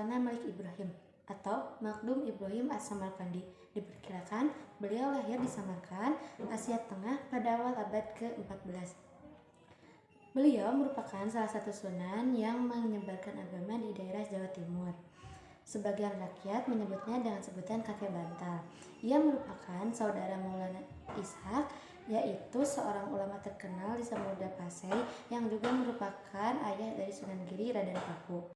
Maulana Malik Ibrahim atau Makdum Ibrahim As-Samarkandi. Diperkirakan beliau lahir di Samarkand, Asia Tengah pada awal abad ke-14. Beliau merupakan salah satu sunan yang menyebarkan agama di daerah Jawa Timur. Sebagian rakyat menyebutnya dengan sebutan kakek bantal. Ia merupakan saudara Maulana Ishaq, yaitu seorang ulama terkenal di Samudra Pasai yang juga merupakan ayah dari Sunan Giri Raden Paku.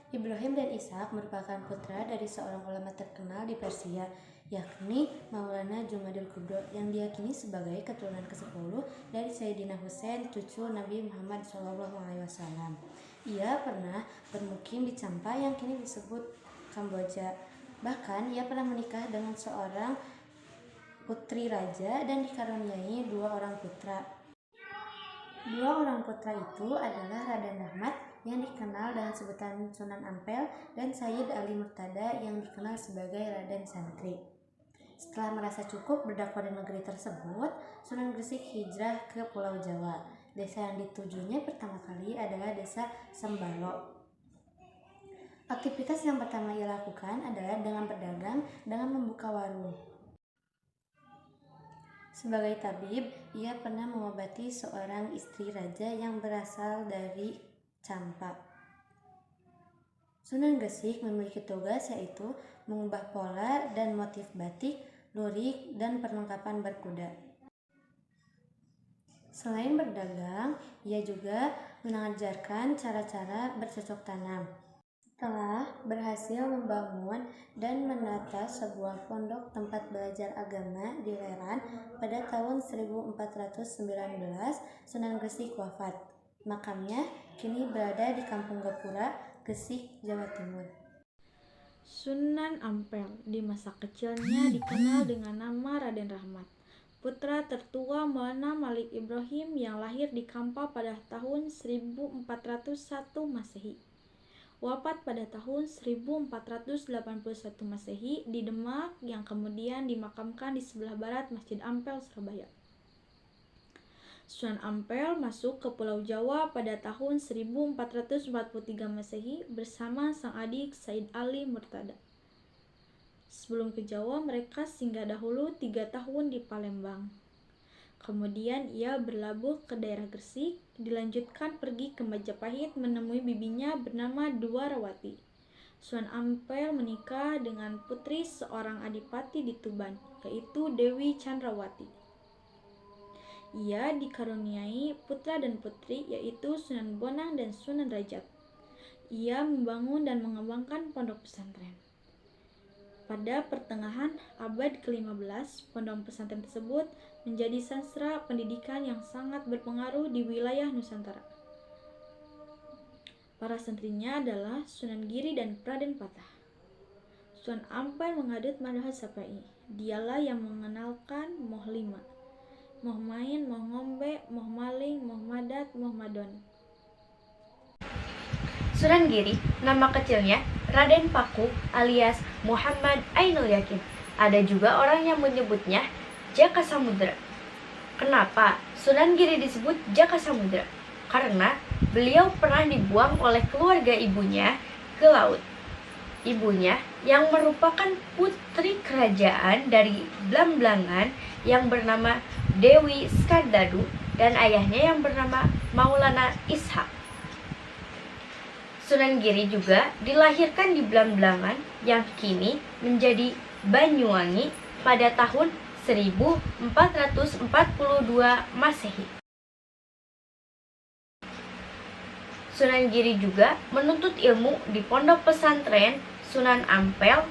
Ibrahim dan Ishaq merupakan putra dari seorang ulama terkenal di Persia, yakni Maulana Jumadil Kubro, yang diyakini sebagai keturunan ke-10 dari Sayyidina Husain, cucu Nabi Muhammad SAW. Ia pernah bermukim di Champa yang kini disebut Kamboja. Bahkan ia pernah menikah dengan seorang putri raja dan dikaruniai 2 orang putra. 2 orang putra itu adalah Raden Rahmat yang dikenal dengan sebutan Sunan Ampel dan Sayyid Ali Murtada yang dikenal sebagai Raden Santri. Setelah merasa cukup berdakwah di negeri tersebut, Sunan Gresik hijrah ke Pulau Jawa. Desa yang ditujunya pertama kali adalah Desa Sembalo. Aktivitas yang pertama ia lakukan adalah dengan berdagang dengan membuka warung. Sebagai tabib, ia pernah mengobati seorang istri raja yang berasal dari Champa. Sunan Gresik memiliki tugas yaitu mengubah pola dan motif batik, lurik, dan perlengkapan berkuda. Selain berdagang, ia juga mengajarkan cara-cara bercocok tanam. Setelah berhasil membangun dan menata sebuah pondok tempat belajar agama di Leran pada tahun 1419, Sunan Gresik wafat. Makamnya kini berada di Kampung Gapura, Gresik, Jawa Timur. Sunan Ampel di masa kecilnya dikenal dengan nama Raden Rahmat, putra tertua Maulana Malik Ibrahim yang lahir di Kampa pada tahun 1401 Masehi. Wafat pada tahun 1481 Masehi di Demak yang kemudian dimakamkan di sebelah barat Masjid Ampel, Surabaya. Sunan Ampel masuk ke Pulau Jawa pada tahun 1443 Masehi bersama sang adik Said Ali Murtada. Sebelum ke Jawa, mereka singgah dahulu 3 tahun di Palembang. Kemudian ia berlabuh ke daerah Gresik, dilanjutkan pergi ke Majapahit menemui bibinya bernama Dwarawati. Sunan Ampel menikah dengan putri seorang adipati di Tuban, yaitu Dewi Chandrawati. Ia dikaruniai putra dan putri, yaitu Sunan Bonang dan Sunan Rajab. Ia membangun dan mengembangkan pondok pesantren. Pada pertengahan abad ke-15, pondok pesantren tersebut menjadi sentra pendidikan yang sangat berpengaruh di wilayah Nusantara. Para santrinya adalah Sunan Giri dan Raden Patah. Sunan Ampel mengadut madhab Syafi'i. Dialah yang mengenalkan moh 5. Moh main, moh ngombe, moh maling, moh madat, moh madon. Sunan Giri, nama kecilnya Raden Paku alias Muhammad Ainul Yakin. Ada juga orang yang menyebutnya Jaka Samudra. Kenapa Sunan Giri disebut Jaka Samudra? Karena beliau pernah dibuang oleh keluarga ibunya ke laut. Ibunya yang merupakan putri kerajaan dari Blamblangan yang bernama Dewi Skandadu dan ayahnya yang bernama Maulana Ishaq. Sunan Giri juga dilahirkan di Blamblangan yang kini menjadi Banyuwangi pada tahun 1442 Masehi. Sunan Giri juga menuntut ilmu di pondok pesantren Sunan Ampel,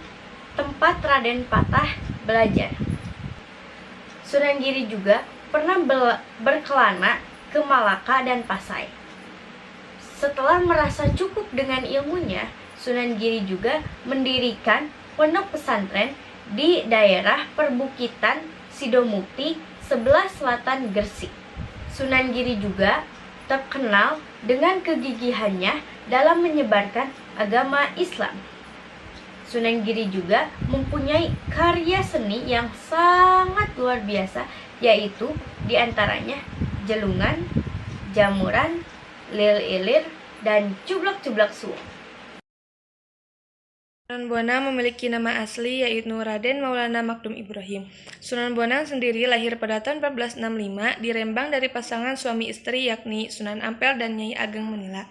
tempat Raden Patah belajar. Sunan Giri juga pernah berkelana ke Malaka dan Pasai. Setelah merasa cukup dengan ilmunya, Sunan Giri juga mendirikan pondok pesantren di daerah perbukitan Sidomukti sebelah selatan Gresik. Sunan Giri juga terkenal dengan kegigihannya dalam menyebarkan agama Islam. Sunan Giri juga mempunyai karya seni yang sangat luar biasa, yaitu diantaranya jelungan, jamuran, lil ilir, dan cublak-cublak suwung. Sunan Bonang memiliki nama asli yaitu Raden Maulana Makdum Ibrahim. Sunan Bonang sendiri lahir pada tahun 1465 di Rembang dari pasangan suami istri yakni Sunan Ampel dan Nyai Ageng Menila.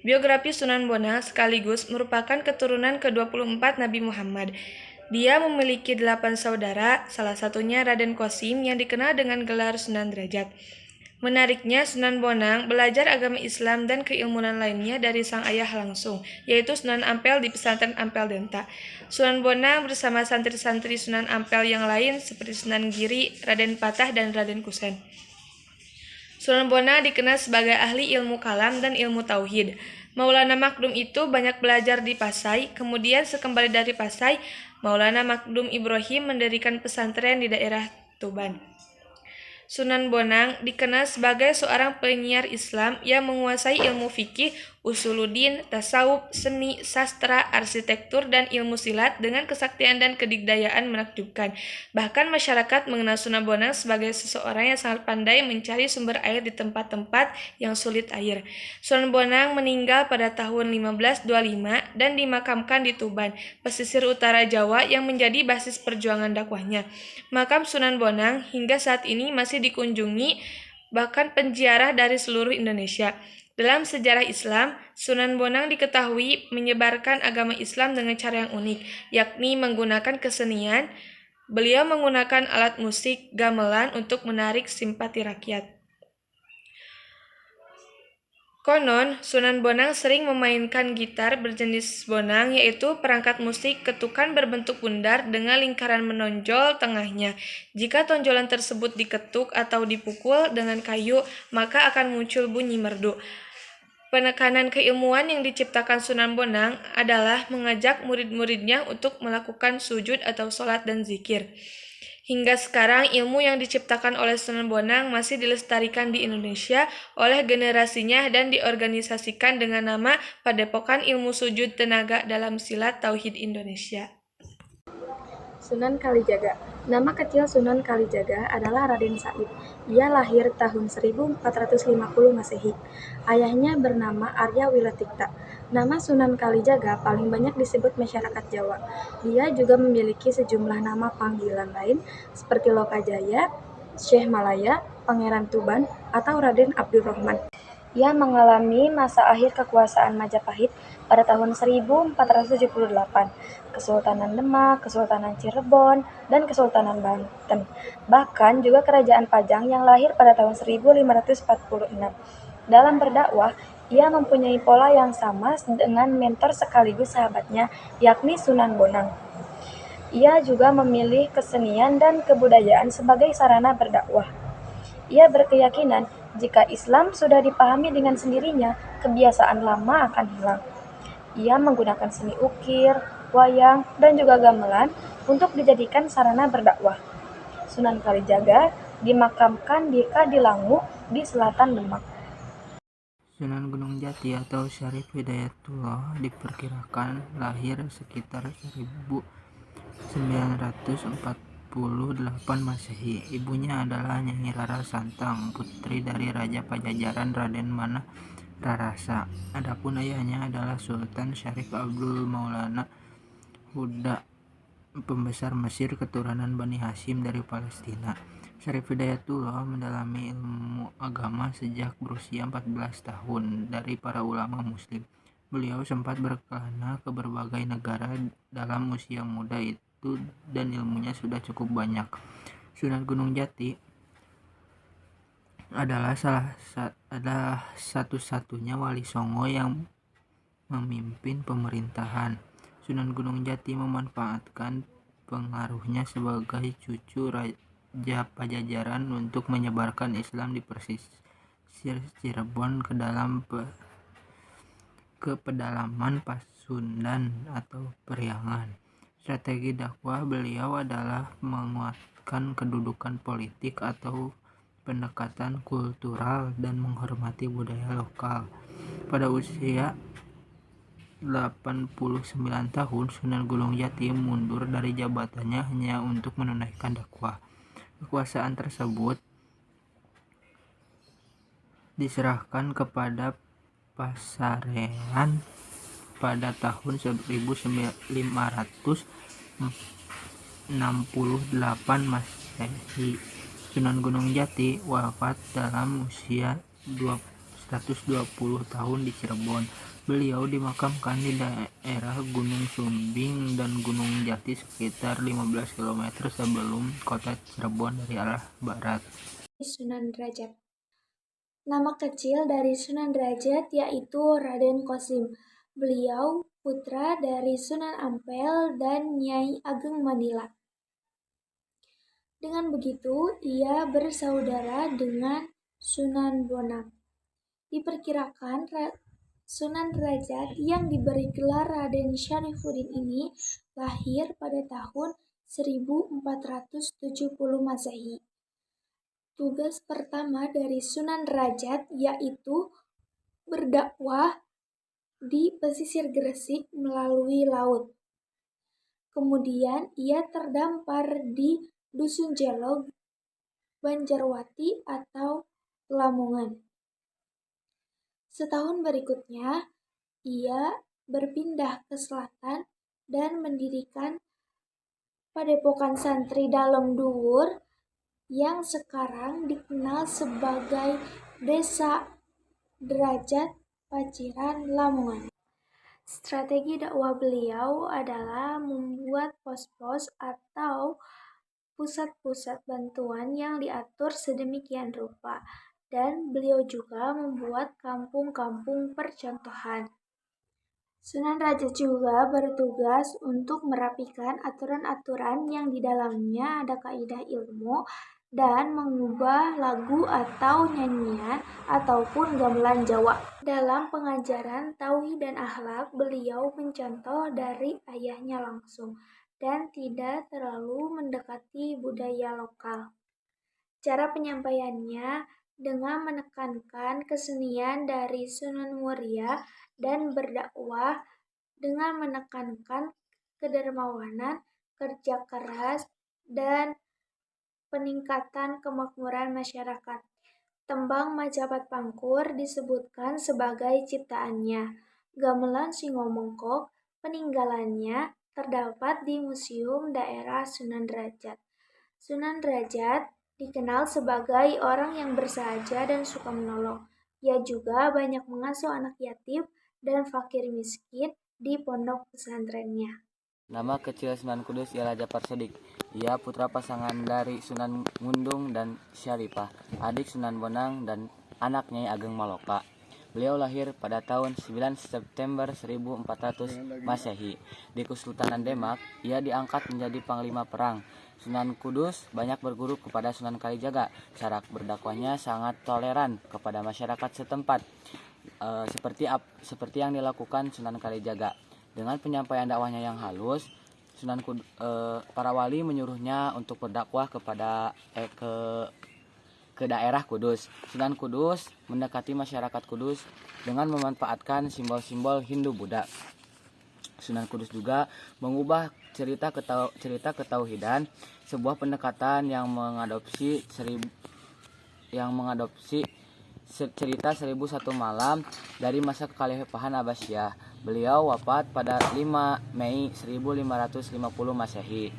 Biografi Sunan Bonang sekaligus merupakan keturunan ke-24 Nabi Muhammad. Dia memiliki 8 saudara, salah satunya Raden Qasim yang dikenal dengan gelar Sunan Derajat. Menariknya, Sunan Bonang belajar agama Islam dan keilmuan lainnya dari sang ayah langsung, yaitu Sunan Ampel di pesantren Ampel Denta. Sunan Bonang bersama santri-santri Sunan Ampel yang lain seperti Sunan Giri, Raden Patah, dan Raden Kusen. Sunan Bonang dikenal sebagai ahli ilmu kalam dan ilmu tauhid. Maulana Makdum itu banyak belajar di Pasai, kemudian sekembali dari Pasai, Maulana Makdum Ibrahim mendirikan pesantren di daerah Tuban. Sunan Bonang dikenal sebagai seorang penyiar Islam yang menguasai ilmu fikih, usuluddin, tasawuf, seni, sastra, arsitektur, dan ilmu silat dengan kesaktian dan kedikdayaan menakjubkan. Bahkan masyarakat mengenal Sunan Bonang sebagai seseorang yang sangat pandai mencari sumber air di tempat-tempat yang sulit air. Sunan Bonang meninggal pada tahun 1525 dan dimakamkan di Tuban, pesisir utara Jawa yang menjadi basis perjuangan dakwahnya. Makam Sunan Bonang hingga saat ini masih dikunjungi bahkan penziarah dari seluruh Indonesia. Dalam sejarah Islam, Sunan Bonang diketahui menyebarkan agama Islam dengan cara yang unik, yakni menggunakan kesenian. Beliau menggunakan alat musik gamelan untuk menarik simpati rakyat. Konon, Sunan Bonang sering memainkan gitar berjenis bonang, yaitu perangkat musik ketukan berbentuk bundar dengan lingkaran menonjol tengahnya. Jika tonjolan tersebut diketuk atau dipukul dengan kayu, maka akan muncul bunyi merdu. Penekanan keilmuan yang diciptakan Sunan Bonang adalah mengajak murid-muridnya untuk melakukan sujud atau sholat dan zikir. Hingga sekarang, ilmu yang diciptakan oleh Sunan Bonang masih dilestarikan di Indonesia oleh generasinya dan diorganisasikan dengan nama Padepokan Ilmu Sujud Tenaga dalam Silat Tauhid Indonesia. Sunan Kalijaga. Nama kecil Sunan Kalijaga adalah Raden Said. Ia lahir tahun 1450 Masehi. Ayahnya bernama Arya Wilatikta. Nama Sunan Kalijaga paling banyak disebut masyarakat Jawa. Dia juga memiliki sejumlah nama panggilan lain seperti Lokajaya, Syekh Malaya, Pangeran Tuban, atau Raden Abdurrahman. Ia mengalami masa akhir kekuasaan Majapahit pada tahun 1478, Kesultanan Demak, Kesultanan Cirebon, dan Kesultanan Banten. Bahkan juga Kerajaan Pajang yang lahir pada tahun 1546. Dalam berdakwah, ia mempunyai pola yang sama dengan mentor sekaligus sahabatnya, yakni Sunan Bonang. Ia juga memilih kesenian dan kebudayaan sebagai sarana berdakwah. Ia berkeyakinan jika Islam sudah dipahami dengan sendirinya, kebiasaan lama akan hilang. Ia menggunakan seni ukir, wayang, dan juga gamelan untuk dijadikan sarana berdakwah. Sunan Kalijaga dimakamkan di Kadilangu di selatan Demak. Sunan Gunung Jati atau Syarif Hidayatullah diperkirakan lahir sekitar 1948 Masehi. Ibunya adalah Nyai Rara Santang, putri dari Raja Pajajaran Raden Manah Rarasa. Adapun ayahnya adalah Sultan Syarif Abdul Maulana Huda, pembesar Mesir keturunan Bani Hashim dari Palestina. Syarif Hidayatullah mendalami ilmu agama sejak berusia 14 tahun dari para ulama muslim. Beliau sempat berkelana ke berbagai negara dalam usia muda itu dan ilmunya sudah cukup banyak. Sunan Gunung Jati adalah satu-satunya wali Songo yang memimpin pemerintahan. Sunan Gunung Jati memanfaatkan pengaruhnya sebagai cucu Raja Pajajaran untuk menyebarkan Islam di pesisir Cirebon ke pedalaman Pasundan atau Periangan. Strategi dakwah beliau adalah menguatkan kedudukan politik atau pendekatan kultural dan menghormati budaya lokal. Pada usia 89 tahun, Sunan Gunung Jati mundur dari jabatannya hanya untuk menunaikan dakwah. Kekuasaan tersebut diserahkan kepada Pasarean pada tahun 1568 Masehi. Sunan Gunung Jati wafat dalam usia 120 tahun di Cirebon. Beliau dimakamkan di daerah Gunung Sumbing dan Gunung Jati sekitar 15 km sebelum kota Cirebon dari arah barat. Sunan Derajat. Nama kecil dari Sunan Derajat yaitu Raden Qasim. Beliau putra dari Sunan Ampel dan Nyai Ageng Manila. Dengan begitu, ia bersaudara dengan Sunan Bonang. Diperkirakan Sunan Derajat yang diberi gelar Raden Syarifuddin ini lahir pada tahun 1470 Masehi. Tugas pertama dari Sunan Derajat yaitu berdakwah di pesisir Gresik melalui laut. Kemudian ia terdampar di Dusun Jelog, Banjarwati atau Lamongan. Setahun berikutnya, ia berpindah ke selatan dan mendirikan Padepokan Santri Dalem Dhuwur yang sekarang dikenal sebagai Desa Derajat Paciran Lamongan. Strategi dakwah beliau adalah membuat pos-pos atau pusat-pusat bantuan yang diatur sedemikian rupa, dan beliau juga membuat kampung-kampung percontohan. Sunan Derajat juga bertugas untuk merapikan aturan-aturan yang di dalamnya ada kaidah ilmu dan mengubah lagu atau nyanyian ataupun gamelan Jawa. Dalam pengajaran tauhid dan akhlak, beliau mencontoh dari ayahnya langsung dan tidak terlalu mendekati budaya lokal. Cara penyampaiannya dengan menekankan kesenian dari Sunan Muria dan berdakwah dengan menekankan kedermawanan, kerja keras, dan peningkatan kemakmuran masyarakat. Tembang Macapat Pangkur disebutkan sebagai ciptaannya. Gamelan Singomongkok peninggalannya terdapat di Museum Daerah Sunan Derajat. Sunan Derajat dikenal sebagai orang yang bersahaja dan suka menolong. Ia juga banyak mengasuh anak yatim dan fakir miskin di pondok pesantrennya. Nama kecil Sunan Kudus ialah Japar Sodik. Ia putra pasangan dari Sunan Ngundung dan Syarifah, adik Sunan Bonang dan anak Nyai Ageng Maloka. Beliau lahir pada tahun 9 September 1400 Masehi. Di Kesultanan Demak, ia diangkat menjadi panglima perang. Sunan Kudus banyak berguru kepada Sunan Kalijaga. Cara berdakwahnya sangat toleran kepada masyarakat setempat, seperti yang dilakukan Sunan Kalijaga. Dengan penyampaian dakwahnya yang halus, para wali menyuruhnya untuk berdakwah ke daerah Kudus. Sunan Kudus mendekati masyarakat Kudus dengan memanfaatkan simbol-simbol Hindu-Buddha. Sunan Kudus juga mengubah cerita ketauhidan, sebuah pendekatan yang mengadopsi cerita 1001 malam dari masa kekhalifahan Abbasiyah. Beliau wafat pada 5 Mei 1550 Masehi.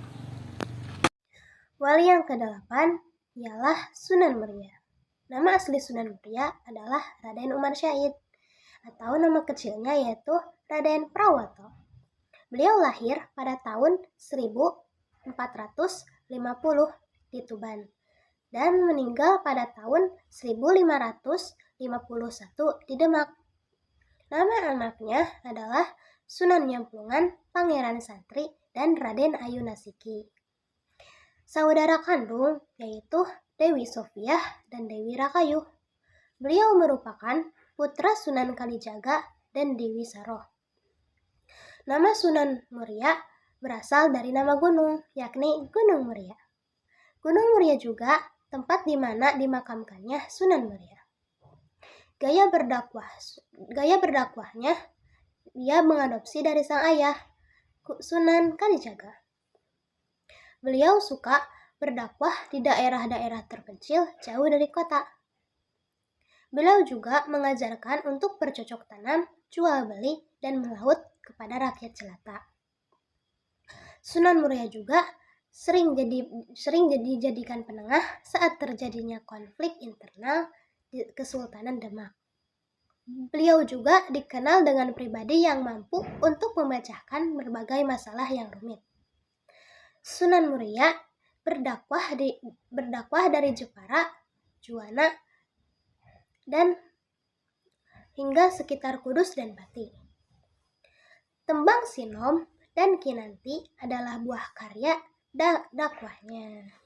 Wali yang ke-8 ialah Sunan Muria. Nama asli Sunan Muria adalah Raden Umar Syahid, atau nama kecilnya yaitu Raden Prawoto. Beliau lahir pada tahun 1450 di Tuban dan meninggal pada tahun 1551 di Demak. Nama anaknya adalah Sunan Nyamplungan, Pangeran Santri, dan Raden Ayu Nasiki. Saudara kandung yaitu Dewi Sofiah dan Dewi Rakayu. Beliau merupakan putra Sunan Kalijaga dan Dewi Saroh. Nama Sunan Muria berasal dari nama gunung, yakni Gunung Muria. Gunung Muria juga tempat di mana dimakamkannya Sunan Muria. Gaya berdakwahnya ia mengadopsi dari sang ayah, Sunan Kalijaga. Beliau suka berdakwah di daerah-daerah terpencil jauh dari kota. Beliau juga mengajarkan untuk bercocok tanam, jual beli, dan melaut kepada rakyat jelata. Sunan Muria juga sering dijadikan penengah saat terjadinya konflik internal di Kesultanan Demak. Beliau juga dikenal dengan pribadi yang mampu untuk memecahkan berbagai masalah yang rumit. Sunan Muria berdakwah dari Jepara, Juwana, dan hingga sekitar Kudus dan Pati. Tembang Sinom dan Kinanti adalah buah karya dakwahnya.